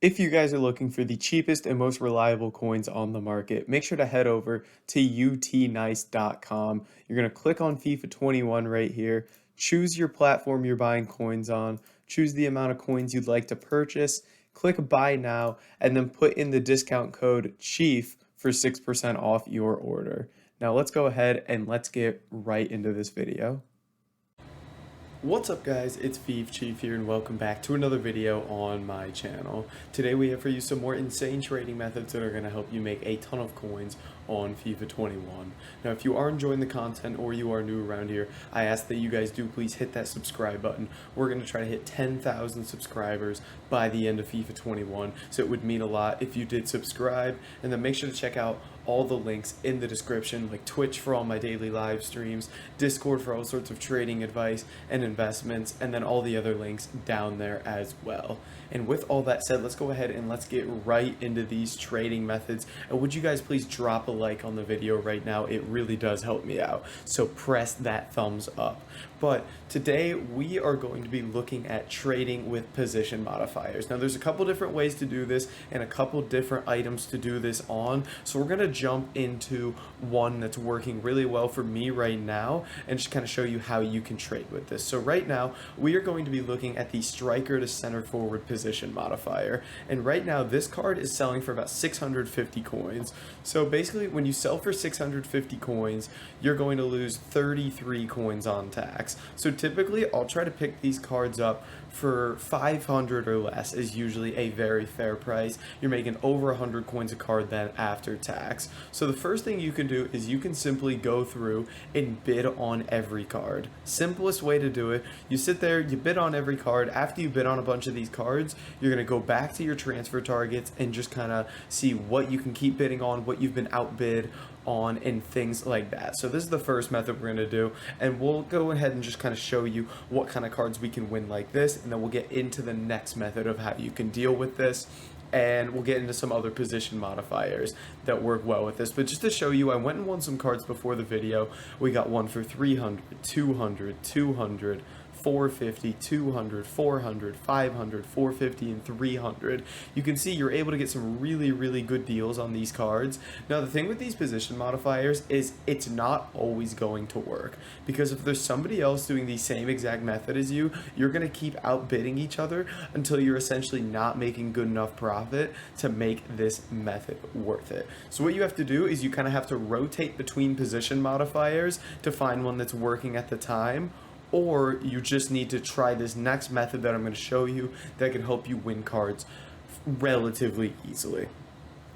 If you guys are looking for the cheapest and most reliable coins on the market, make sure to head over to utnice.com. You're going to click on FIFA 21 right here, choose your platform you're buying coins on, choose the amount of coins you'd like to purchase, click buy now, and then put in the discount code CHIEF for 6% off your order. Now let's go ahead and let's get right into this video. What's up guys, it's Fifa Chief here and welcome back to another video on my channel. Today we have for you some more insane trading methods that are going to help you make a ton of coins on FIFA 21. Now if you are enjoying the content or you are new around here, I ask that you guys do please hit that subscribe button. We're going to try to hit 10,000 subscribers by the end of FIFA 21, so it would mean a lot if you did subscribe, and then make sure to check out all the links in the description, like Twitch for all my daily live streams, Discord for all sorts of trading advice and investments, and then all the other links down there as well. And with all that said, let's go ahead and let's get right into these trading methods. And would you guys please drop a like on the video right now? It really does help me out. So press that thumbs up. But today we are going to be looking at trading with position modifiers. Now there's a couple different ways to do this and a couple different items to do this on. So we're going to jump into one that's working really well for me right now and just kind of show you how you can trade with this. So right now we are going to be looking at the striker to center forward position modifier, and right now this card is selling for about 650 coins. So basically when you sell for 650 coins, you're going to lose 33 coins on tax. So typically I'll try to pick these cards up for 500 or less is usually a very fair price. You're making over 100 coins a card then after tax. So the first thing you can do is you can simply go through and bid on every card. Simplest way to do it, you sit there, you bid on every card. After you bid on a bunch of these cards, you're going to go back to your transfer targets and just kind of see what you can keep bidding on, what you've been outbid on, and things like that. So this is the first method we're going to do, and we'll go ahead and just kind of show you what kind of cards we can win like this, and then we'll get into the next method of how you can deal with this, and we'll get into some other position modifiers that work well with this. But just to show you, I went and won some cards before the video. We got one for 300, 200, 200, 450, 200, 400, 500, 450, and 300. You can see you're able to get some really good deals on these cards. Now the thing with these position modifiers is it's not always going to work, because if there's somebody else doing the same exact method as you, you're going to keep outbidding each other until you're essentially not making good enough profit to make this method worth it. So what you have to do is you kind of have to rotate between position modifiers to find one that's working at the time, or you just need to try this next method that I'm going to show you that can help you win cards relatively easily.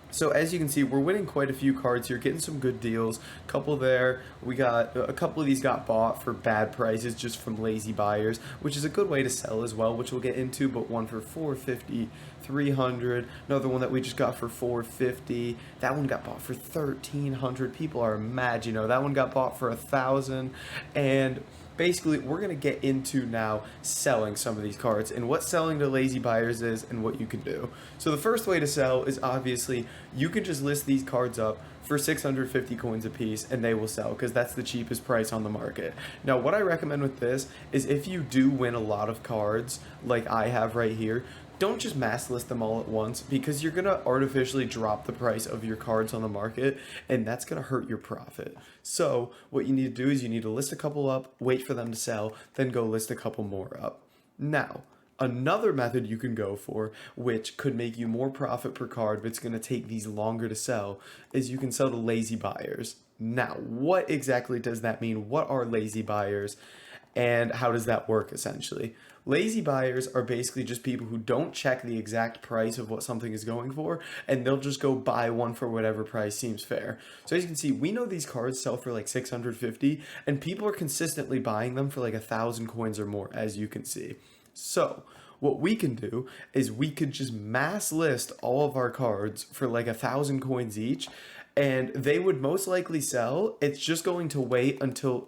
So as you can see, we're winning quite a few cards here, getting some good deals. Couple there, we got a couple of these got bought for bad prices just from lazy buyers, which is a good way to sell as well, which we'll get into. But one for 450, 300, another one that we just got for 450. That one got bought for 1,300. People are mad, you know. That one got bought for 1,000, and basically we're going to get into now selling some of these cards and what selling to lazy buyers is and what you can do. So the first way to sell is obviously you can just list these cards up for 650 coins a piece and they will sell, because that's the cheapest price on the market. Now what I recommend with this is if you do win a lot of cards like I have right here, don't just mass list them all at once, because you're going to artificially drop the price of your cards on the market, and that's going to hurt your profit. So what you need to do is you need to list a couple up, wait for them to sell, then go list a couple more up. Now, another method you can go for, which could make you more profit per card, but it's going to take these longer to sell, is you can sell to lazy buyers. Now, what exactly does that mean? What are lazy buyers? And how does that work essentially? Lazy buyers are basically just people who don't check the exact price of what something is going for, and they'll just go buy one for whatever price seems fair. So as you can see, we know these cards sell for like 650, and people are consistently buying them for like 1,000 coins or more, as you can see. So what we can do is we could just mass list all of our cards for like 1,000 coins each, and they would most likely sell. It's just going to wait until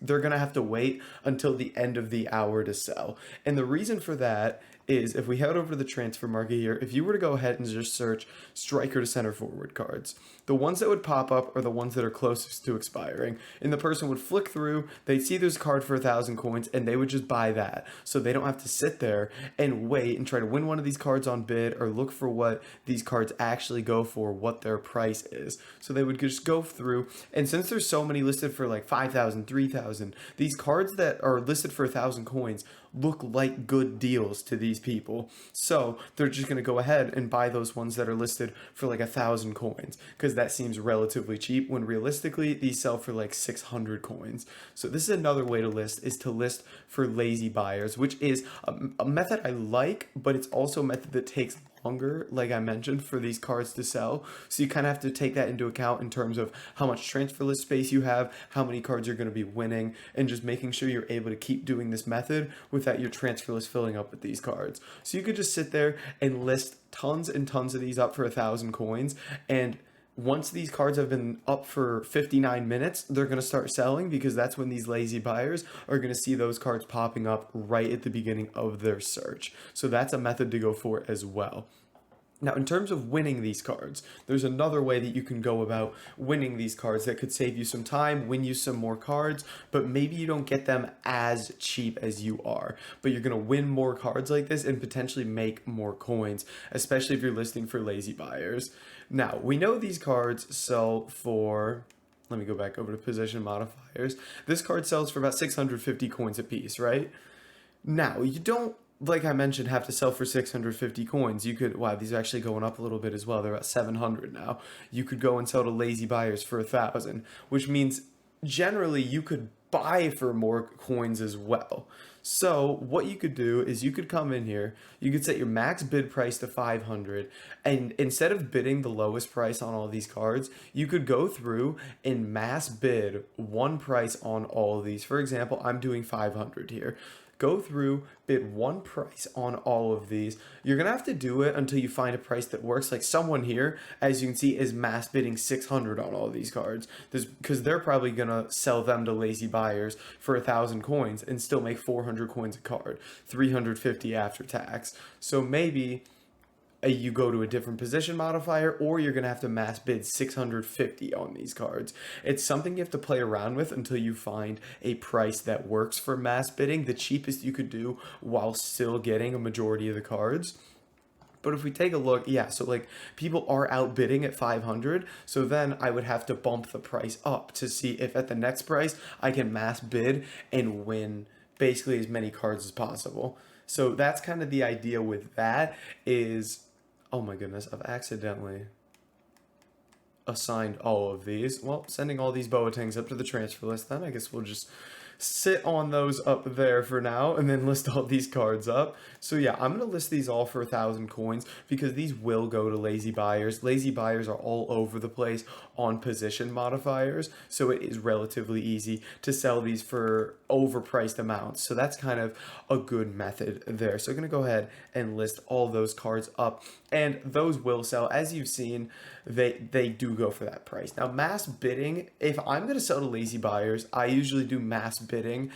they're going to have to wait until the end of the hour to sell. And the reason for that is if we head over to the transfer market here, if you were to go ahead and just search striker to center forward cards, the ones that would pop up are the ones that are closest to expiring. And the person would flick through, they'd see there's a card for 1,000 coins, and they would just buy that. So they don't have to sit there and wait and try to win one of these cards on bid or look for what these cards actually go for, what their price is. So they would just go through, and since there's so many listed for like 5,000, 3,000, these cards that are listed for 1,000 coins look like good deals to these people. So they're just going to go ahead and buy those ones that are listed for like 1,000 coins because that seems relatively cheap when realistically these sell for like 600 coins. So this is another way to list, is to list for lazy buyers, which is a method I like, but it's also a method that takes longer, like I mentioned, for these cards to sell. So you kind of have to take that into account in terms of how much transfer list space you have, how many cards you're going to be winning, and just making sure you're able to keep doing this method without your transfer list filling up with these cards. So you could just sit there and list tons and tons of these up for 1,000 coins, and once these cards have been up for 59 minutes, they're going to start selling because that's when these lazy buyers are going to see those cards popping up right at the beginning of their search. So that's a method to go for as well. Now, in terms of winning these cards, there's another way that you can go about winning these cards that could save you some time, win you some more cards, but maybe you don't get them as cheap as you are. But you're going to win more cards like this and potentially make more coins, especially if you're listing for lazy buyers. Now, we know these cards sell for... Let me go back over to position modifiers. This card sells for about 650 coins a piece, right? Now, you don't, like I mentioned, have to sell for 650 coins. You could, wow, these are actually going up a little bit as well. They're about 700 now. You could go and sell to lazy buyers for 1,000, which means generally you could buy for more coins as well. So what you could do is you could come in here, you could set your max bid price to 500, and instead of bidding the lowest price on all these cards, you could go through and mass bid one price on all of these. For example, I'm doing 500 here. Go through, bid one price on all of these. You're going to have to do it until you find a price that works. Like someone here, as you can see, is mass bidding 600 on all of these cards. Because they're probably going to sell them to lazy buyers for 1,000 coins and still make 400 coins a card, 350 after tax. So maybe you go to a different position modifier, or you're going to have to mass bid 650 on these cards. It's something you have to play around with until you find a price that works for mass bidding, the cheapest you could do while still getting a majority of the cards. But if we take a look, yeah, so like people are outbidding at 500. So then I would have to bump the price up to see if at the next price I can mass bid and win basically as many cards as possible. So that's kind of the idea with that is, oh my goodness, I've accidentally assigned all of these. Well, sending all these Boatengs up to the transfer list, then I guess we'll just sit on those up there for now and then list all these cards up. So yeah, I'm going to list these all for 1,000 coins because these will go to lazy buyers. Lazy buyers are all over the place on position modifiers, so it is relatively easy to sell these for overpriced amounts. So that's kind of a good method there. So I'm going to go ahead and list all those cards up, and those will sell. As you've seen, they do go for that price. Now, mass bidding, if I'm going to sell to lazy buyers, I usually do mass bidding.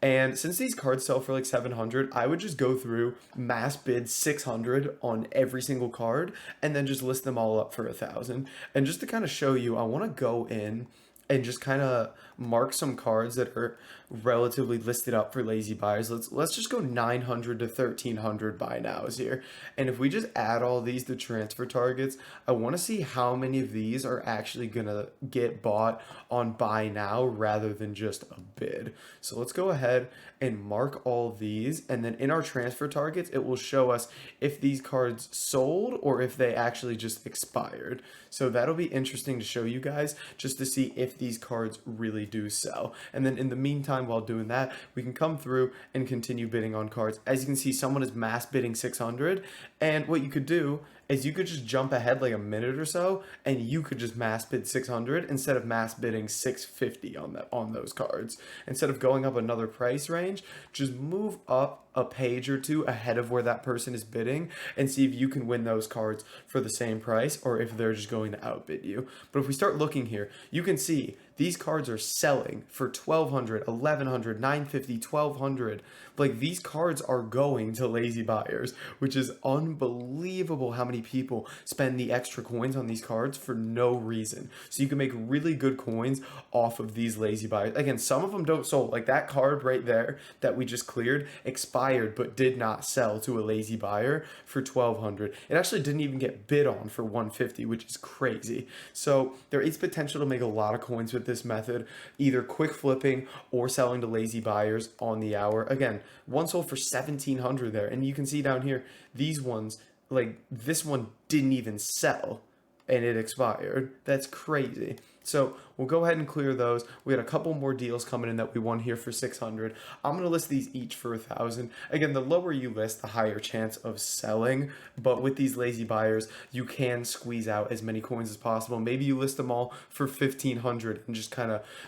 And since these cards sell for like 700, I would just go through, mass bid 600 on every single card, and then just list them all up for 1,000. And just to kind of show you, I want to go in and just kind of mark some cards that are relatively listed up for lazy buyers. Let's just go 900 to 1,300 buy nows here. And if we just add all these to transfer targets, I want to see how many of these are actually going to get bought on buy now rather than just a bid. So let's go ahead and mark all these, and then in our transfer targets, it will show us if these cards sold or if they actually just expired. So that'll be interesting to show you guys, just to see if these cards really do sell. And then in the meantime, while doing that, we can come through and continue bidding on cards. As you can see, someone is mass bidding 600, and what you could do is you could just jump ahead like a minute or so, and you could just mass bid 600 instead of mass bidding 650 on those cards. Instead of going up another price range, just move up a page or two ahead of where that person is bidding and see if you can win those cards for the same price or if they're just going to outbid you. But if we start looking here, you can see these cards are selling for 1200, 1100, 950, 1200. Like, these cards are going to lazy buyers, which is unbelievable how many people spend the extra coins on these cards for no reason. So you can make really good coins off of these lazy buyers. Again, some of them don't sold. Like that card right there that we just cleared expired but did not sell to a lazy buyer for 1200. It actually didn't even get bid on for 150, which is crazy. So there is potential to make a lot of coins with this method, either quick flipping or selling to lazy buyers on the hour. Again, one sold for 1700 there, and you can see down here these ones, like this one didn't even sell and it expired. That's crazy. So we'll go ahead and clear those. We had a couple more deals coming in that we won here for 600. I'm gonna list these each for 1,000. Again, the lower you list, the higher chance of selling. But with these lazy buyers, you can squeeze out as many coins as possible. Maybe you list them all for 1,500 and just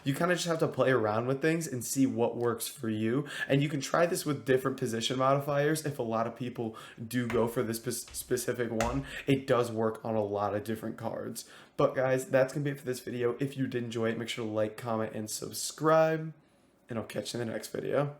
you kind of just have to play around with things and see what works for you. And you can try this with different position modifiers. If a lot of people do go for this specific one, it does work on a lot of different cards. But guys, that's going to be it for this video. If you did enjoy it, make sure to like, comment, and subscribe. And I'll catch you in the next video.